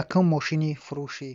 Якум мошини фурӯшӣ.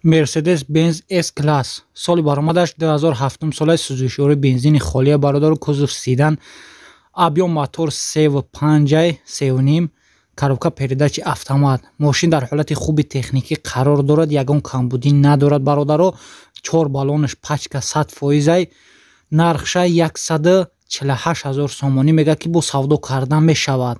Mercedes Benz S-Class соли баромадаш 2007 солаи сӯзишворӣ бензини холия бародару кузов седан, объем мотор 3.5 коробка передачи автомат. Мошин дар ҳолати хуби техникӣ қарор дорад, ягон камбудӣ надорад бародаро. 4 баллонаш пачка 100%. Нархша 148 000 сомонӣ мега ки бо савдо кардан мешавад.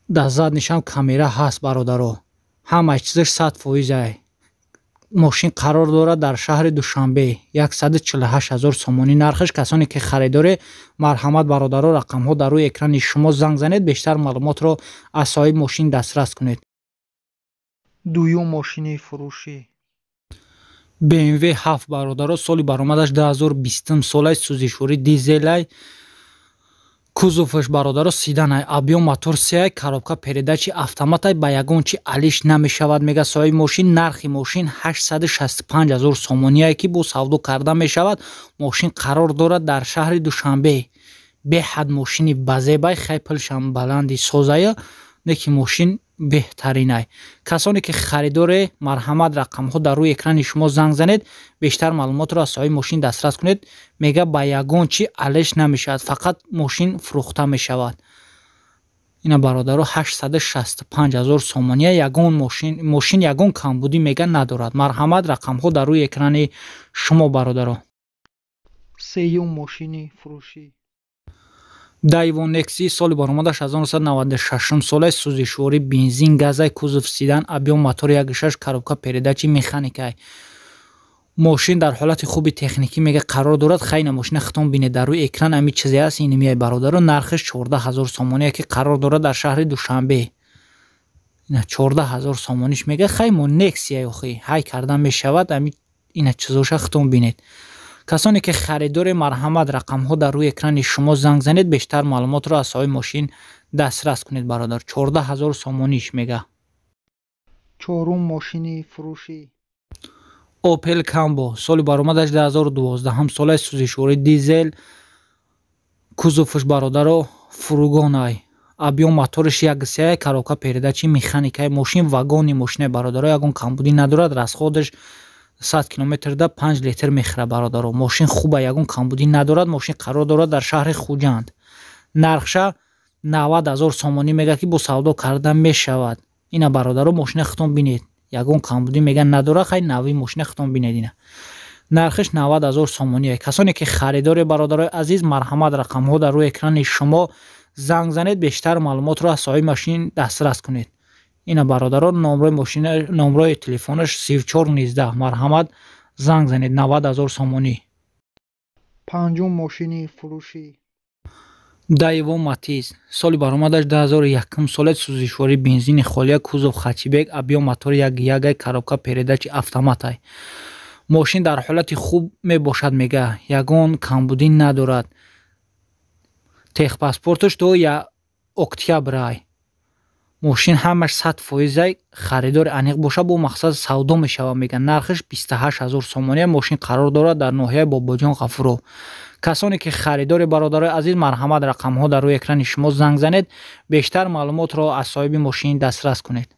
Дар заднишам камера ҳаст бародаро. Ҳамаи чизаш 100%. мошин қарор дорад дар шаҳри Душанбе. 148 000 сомонӣ нархаш. Касоне ки харидори марҳамат бародаро, рақамҳо дар рӯи экрани шумо занг занед, бештар маълумотро аз соҳиби мошин дастрас кунед. Дуюм мошини фурӯшӣ. BMW 7 бародаро соли баромадаш 2020 солаи сӯзишворӣ дизелай. кузоваш бародаро седанай, объем мотор 3, коробка передачи автоматай, ба ягон чи алиш намешавад мега соҳиби мошин. Нархи мошин 865 000 сомоние ки бо савдо карда мешавад. мошин қарор дорад дар шаҳри Душанбе. беҳад мошини базебай, хай пилшам баланди созая, неки мошин беҳтаринай. касоне ки харидори марҳамат, рақамҳо дар рӯи экрани шумо занг занед, бештар маълумотро аз соҳиби мошин дастрас кунед. мега ба ягон чи алиш намешавад, фақат мошин фурӯхта мешавад. ина бародаро 865 000 сомония. ягон мошин ягон камбудӣ мега надорад. марҳамат, рақамҳо дар рӯи экрани шумо бародаро. Сеюм мошини фурӯшӣ. Daewoo Nexi соли баромадаш 1996 солаи сӯзишворӣ бензин газай, кузов седан, объем мотор 1.6, коробка передачи механикай. мошин дар ҳолати хуби техникӣ мега қарор дорад. хайна мошина хитон бинед дар рӯи экран ами чизе аст. инмияи бародаро нархиш 14 000 сомоние ки қарор дорад дар шаҳри Душанбе. ина 14 000 сомониш мега. хай мо Nexi охи ҳай кардан мешавад. ами ина чизоша хитон бинед. касоне ки харидори марҳамат, рақамҳо дар рӯи экрани шумо занг занед, бештар маълумотро аз соҳиби мошин дастрас кунед бародар. 14 000 сомониш мега. Чорум мошини фурӯшӣ. Opel Combo соли баромадаш 2012 солаи сӯзишворӣ дизел, кузоваш бародаро фургонай, объем моториш 1.3, коробка передачи механикай. мошин вагони мошинай бародаро, ягон камбудӣ надорад. расходаш 100 километрда 5 литр мехӯрад бародаро. мошин хуба, ягон камбудӣ надорад. мошин қарор дорад дар шаҳри Хуҷанд. нархша 90 000 сомонӣ мега ки бо савдо карда мешавад. ина бародаро мошина хитон бинед. ягон камбудӣ мега надорад. хай нави мошина хитон бинед. ина нархиш 90 000 сомоние. касоне ки харидори бародарои азиз, марҳамат, рақамҳо дар рӯи экрани шумо занг занед, бештар маълумотро аз соҳиби мошин дастрас кунед. ина бародаро номрои мошина, номрои телефонаш 3419. марҳамат, занг занед. 90 000 сомонӣ. Панҷум мошини фурӯшӣ. Daewoo Matiz соли баромадаш 2001 солаи сӯзишворӣ бензини холия, кузов хачибек, объем мотор 1.1, коробка передачи автоматай. мошин дар ҳолати хуб мебошад мега. ягон камбудӣ надорад. техпаспорташ до октябрай. мошин ҳамаш 100%. харидори аниқ боша бо мақсад савдо мешава мега. нархиш 28 000 сомония. мошин қарор дорад дар ноҳияи Бобоҷон Ғафуров. касоне ки харидори бародарои азиз, марҳамат, рақамҳо дар рӯи экрани шумо занг занед, бештар маълумотро аз соҳиби мошин дастрас кунед.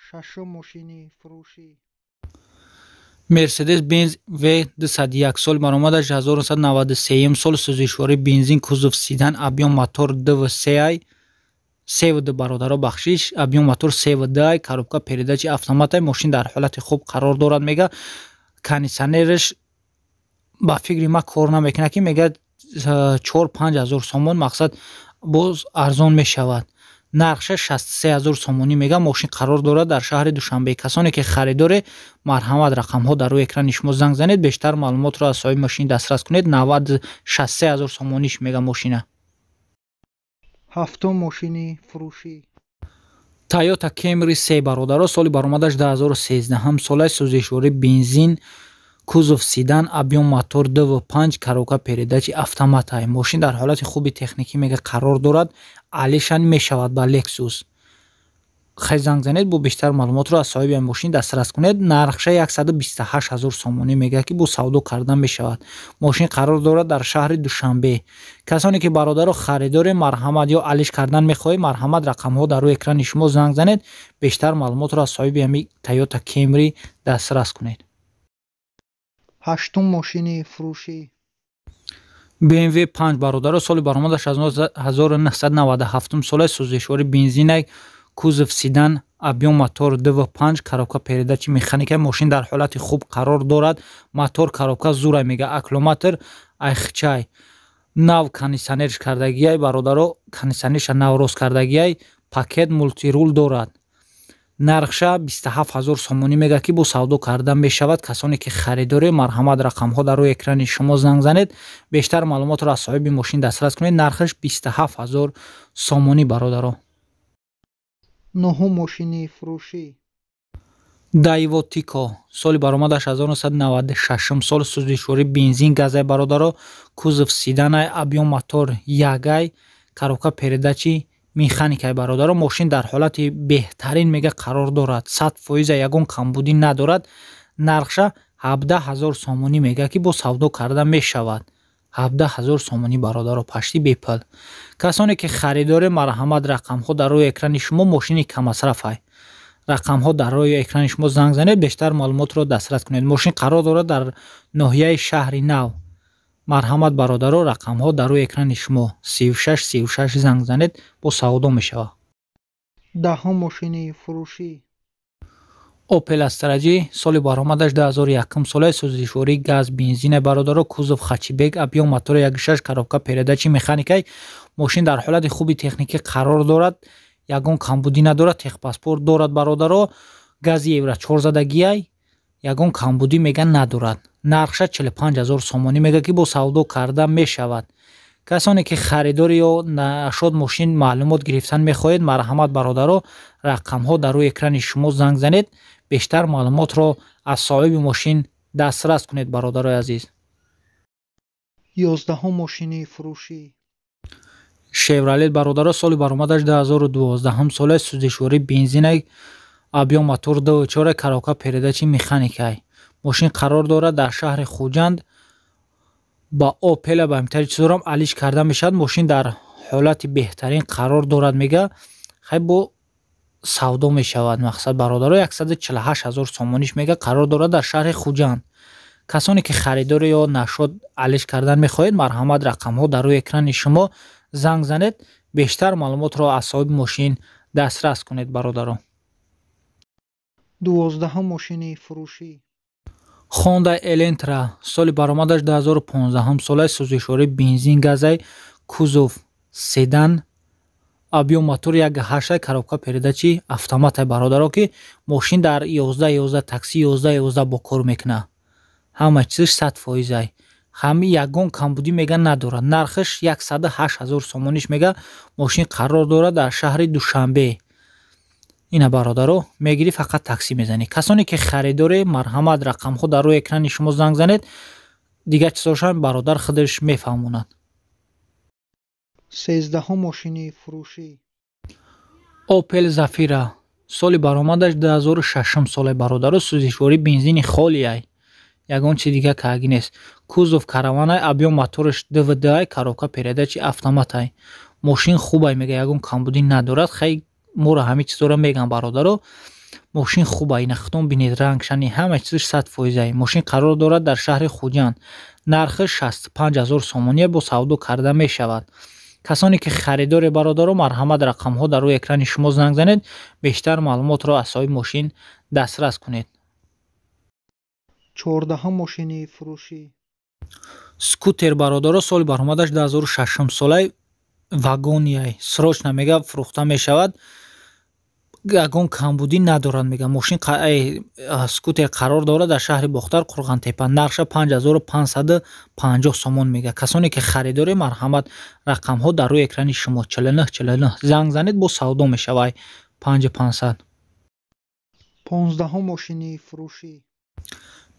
Шашум мошини фурӯшӣ. Mercedes Benz V201 соли баромадаш 1993 соли сӯзишворӣ бензин, кузов седан, объем мотор 2.3, CVD бародаро бахшиш, объем мотор 3.2, коробка передачи автоматай. мошин дар ҳолати хуб қарор дорад мега. кондитсионериш ба фикри ма кор намекунад ки мега 4-5 000 сомон, мақсад боз арзон мешавад. нархша 63 000 сомонӣ мега. мошин қарор дорад дар шаҳри Душанбе. касоне ки харидори марҳамат, рақамҳо дар рӯи экрани шумо занг занед, бештар маълумотро аз соҳиби мошин дастрас кунед. 63 000 сомониш мега мошина. Ҳафтум мошини фурӯшӣ. Toyota Camry 3 бародаро соли баромадаш 2013 солаи сӯзишворӣ бензин, кузов седан, объем мотор 2.5, коробка передачи автоматай. мошин дар ҳолати хуби техникӣ мега қарор дорад. алишан мешавад ба Lexus. хай занг занед бо бештар маълумотро аз соҳиби мошин дастрас кунед. Нархша 128 000 сомонӣ мегӯяд ки бо савдо кардан мешавад. Мошин қарор дорад дар шаҳри Душанбе. Касоне ки бародаро харидори марҳамат ё алиш кардан мехоҳед, марҳамат рақамҳо дар рӯи экрани шумо занг занед. Бештар маълумотро аз соҳиби ҳамин Toyota Camry дастрас кунед. ҳаштум мошини фурӯшӣ. BMW 5 бародаро соли баромадаш аз 1997 сола сӯзишвори бензинак кузов седан объем мотор DV5 коробка передачи механика. Мошин дар ҳолати хуб қарор дорад. Мотор коробка зура мега аккумулятор айхчай нав кондитсионерш кардагиай бародаро кондитсионерша нав рост кардагиай пакет мултирул дорад. нархша 27 000 сомонӣ мега ки бо савдо кардан мешавад. касоне ки харидори марҳамат рақамҳо дар рӯи экрани шумо занг занед. бештар маълумотро аз соҳиби мошин дастрас кунед. нархаш 27 000 сомонӣ бародаро. нуҳум мошини фурӯшӣ. Daewoo Tico соли баромадаш 1996 сол сӯзишвори бензин газай бародаро кузов седанай объем мотор ягай коробка передачи механикай бародаро. мошин дар ҳолати беҳтарин мега қарор дорад. 100% ягон камбудӣ надорад. нархша 17 000 сомонӣ мега ки бо савдо карда мешавад. 17 000 сомонӣ бародаро пашти бепл. касоне ки харидори марҳамат рақамҳо дар рӯи экрани шумо мошини камасрафай рақамҳо дар рӯи экрани шумо занг занед. бештар маълумотро дастрас кунед. мошин қарор дорад дар ноҳияи шаҳри нав. марҳамат бародаро рақамҳо дар рӯи экрани шумо 36 занг занед бо савдо мешавад. даҳум мошини фурӯшӣ. Opel Astra соли баромадаш 2001 солаи сӯзишвори газ бензина бародаро кузов хачибек объем мотори 1.6 коробка передачи механикай. мошин дар ҳолати хуби техникӣ қарор дорад. ягон камбудӣ надорад. техпаспорт дорад бародаро. гази евро 4 задагиай ягон камбудӣ мега надорад. нархша 45 000 сомонӣ мега ки бо савдо карда мешавад. касоне ки харидори ё нашод мошин маълумот гирифтан мехоҳед, марҳамат бародаро рақамҳо дар рӯи экрани шумо занг занед. бештар маълумотро аз соҳиби мошин дастрас кунед бародарои азиз. ёздаҳум мошини фурӯшӣ. Chevrolet бародаро соли баромадаш 2012 солаи сӯзишвори бензинак объем мотор D4 коробка передачи механикай. мошин қарор дорад дар шаҳри Хуҷанд ба Opel ба имтиёзи чизорам алиш карда мешавад. мошин дар ҳолати беҳтарин қарор дорад мега хай бо савдо мешавад. мақсад бародаро 148 000 сомониш мега қарор дорад дар шаҳри Хуҷанд. касоне ки харидори ё нашод алиш кардан мехоҳед, марҳамат рақамҳо дар рӯи экрани шумо занг занед. бештар маълумотро аз соҳиби мошин дастрас кунед бародаро. дувоздаҳум мошини фурӯшӣ. Honda Elantra соли баромадаш 2015 солаи сӯзишвори бензин газай кузов седан объем мотор 1.8 коробка передачи автоматай бародаро ки мошин дар 11 такси 11 бо кор мекунад. ҳама чизш 100%. ҳами ягон камбудӣ мега надорад. нархаш 108 000 сомониш мега. мошин қарор дорад дар шаҳри Душанбе. ина бародаро мегирӣ фақат такси мезанӣ. касоне ки харидори марҳамат рақамҳо дар рӯи экрани шумо занг занед, дигар чизошам бародар худаш мефаҳмонад. сездаҳум мошини фурӯшӣ. Opel Zafira соли баромадаш 2006 солаи бародаро сӯзишвори бензини холияй. ягон чи дига кааги нест. кузов караванай объем моториш DVD коробка передачи автоматай. мошин хубай мега ягон камбудӣ надорад. хай моро ҳами чизора мегам бародаро. мошин хубай нахтон бинед рангшани ҳама чизш 100%. мошин қарор дорад дар шаҳри Хуҷанд. нархаш 65 000 сомонӣ бо савдо карда мешавад. касоне ки харидори бародаро марҳамат рақамҳо дар рӯи экрани шумо занг занед. бештар маълумотро аз соҳиби мошин дастрас кунед. чордаҳум мошини фурӯшӣ. Скутер бародаро соли баромадаш 2006 солаи вагонияй срочна мега фурӯхта мешавад. ягон камбудӣ надорад мега. мошин скутер қарор дорад дар шаҳри Бохтар Қурғантепа. нархша 5550 сомон мега. касоне ки харидори марҳамат рақамҳо дар рӯи экрани шумо 49 занг занед бо савдо мешавад. 5500. понздаҳум мошини фурӯшӣ.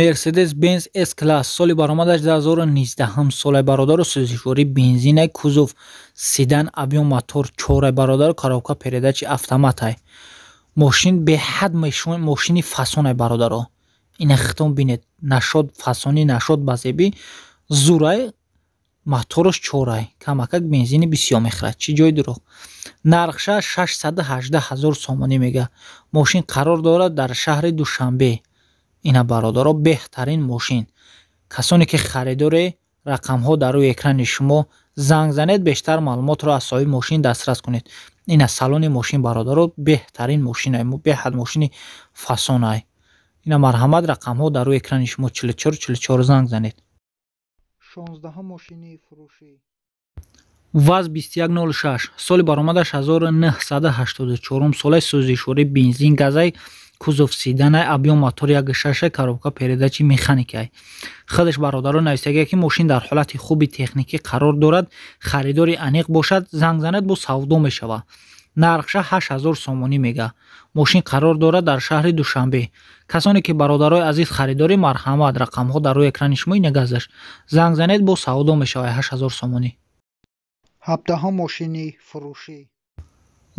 Mercedes-Benz S-Class соли баромадаш 2019 солаи бародаро сӯзишвори бензинай кузов седан объем мотор 4 бародаро коробка передачи автоматай. ماشین به حد ماشینی فسونه برادرها. این خطون بینید نشد فسونی نشد بازیبی زورای موتورش چورای کمکک بنزینی بسیار میخورد. چی جای دروغ. نرخش 618,000 سومانی میگه. ماشین قرار دارد در شهر دوشنبه. اینا برادرها بهترین ماشین. کسانی که خریدار رقم ها در روی اکران شما زنگ زنید بیشتر معلومات را از صاحب ماشین دسترس کنید. این سالن ماشین برادرها بهترین ماشین است. به حد ماشین فسون است. این مرحمت رقم ها در روی اکران شما 44 زنگ زنید. 16 ماشینی فروشی. واز 2106 سال برآمدش 1984 سال سوزشوری بنزین گازای کузов سیدن ابیوم موتور 1.6 коробка передачи механикай. خودش برادران نویسته که ماشین در حالت خوبی تکنیکی قرار دارد. خریداری انیق باشد زنگ زند با سودا میشود. نرخش 8000 سومانی میگه. ماشین قرار دارد در شهر دوشنبه. کسانی که برادرای عزیز خریداری مرحمت رقم ها در روی اکران شما نگذاشت زنگ زنید با سودا میشود 8000 سومانی. 17 ماشینی فروشی.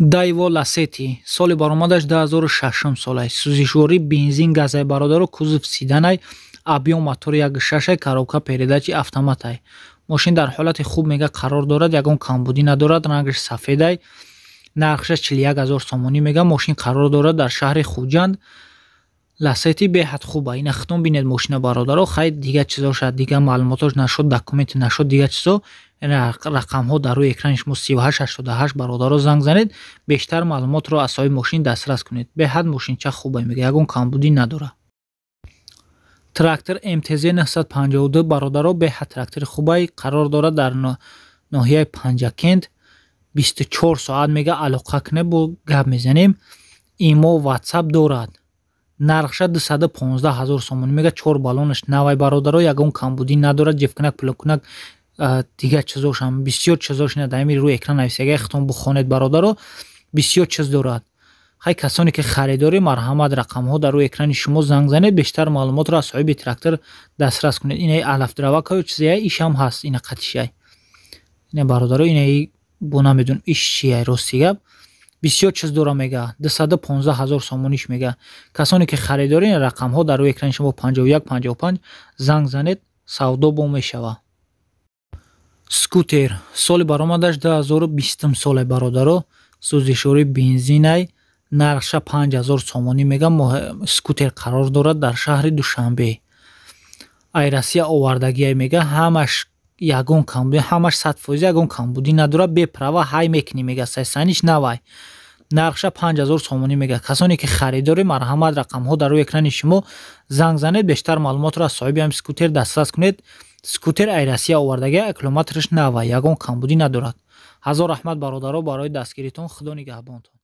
دایوا لاسети соли баромадаш 2006 сол аст. сӯзишворӣ бензин газай бародаро кузов сиданай абъём мотори 1.6 коробка передачи автоматай. мошин дар ҳолати хуб мега қарор дорад. ягон камбудӣ надорад. рангаш сафедай. нархшаш 41000 сомонӣ мега. мошин қарор дорад дар шаҳри хуҷанд. ласети беҳад хуба. ина хитон бинед мошина бародаро. хай дига чизо шад дига маълумотош нашуд документи нашуд дига чизо рақам ҳо дар рӯи экрани шумо 3888 бародаро занг занед бештар маълумотро аз соҳиби мошин дастрас кунед. беҳад мошинча хуба мега. ягон камбудӣ надора. трактор МТЗ 952 бародаро беҳад трактори хубай қарор дорад дар ноҳияи Панҷакент 24 соат мега. алоқа кунед бо гап мезанем. имо ватсап дорад. нархша 215000 сомонӣ мега. 4 балонаш навай бародаро. ягон камбудӣ надорад. ҷифкунак плокунак дига чизошам бисёр чизош дар ин рӯи экран нависагаа хитон бухонед бародаро. бисёр чиз дорад. хай касоне ки харидори марҳамат рақамҳо дар рӯи экрани шумо занг занед бештар маълумотро аз соҳиби трактор дастрас кунед. инаи алафдравакаю чизая ишам ҳаст. ина қатишай ина бародаро инаи бо намедон иш чияй рости гап бисёр чиз дора мега. 215000 сомониш мега. касоне ки харидори ин рақамҳо дар рӯи экрани шумо 5155 занг занед савдо бо мешава. скутер соли баромадаш 2020 соле бародаро. сӯзишори бензинай нархша 5000 сомонӣ мега. скутер қарор дорад дар шаҳри душанбе. айрасия овардагия мега. ҳамаш ягон камбудӣ ҳамаш 100% ягон камбудӣ надора. беправа ҳай мекунӣ мега. сайсаниш навай. нархша 5000 сомонӣ мега. касоне ки харидори марҳамат рақамҳо дар рӯи экрани шумо занг занед бештар маълумотро аз соҳиби ҳам скутер дастрас кунед. скутер айрасия овардагия километраш навай. ягон камбудӣ надорад. ҳазор раҳмат бародаро барои дастгиритон. худо нигаҳбонтон.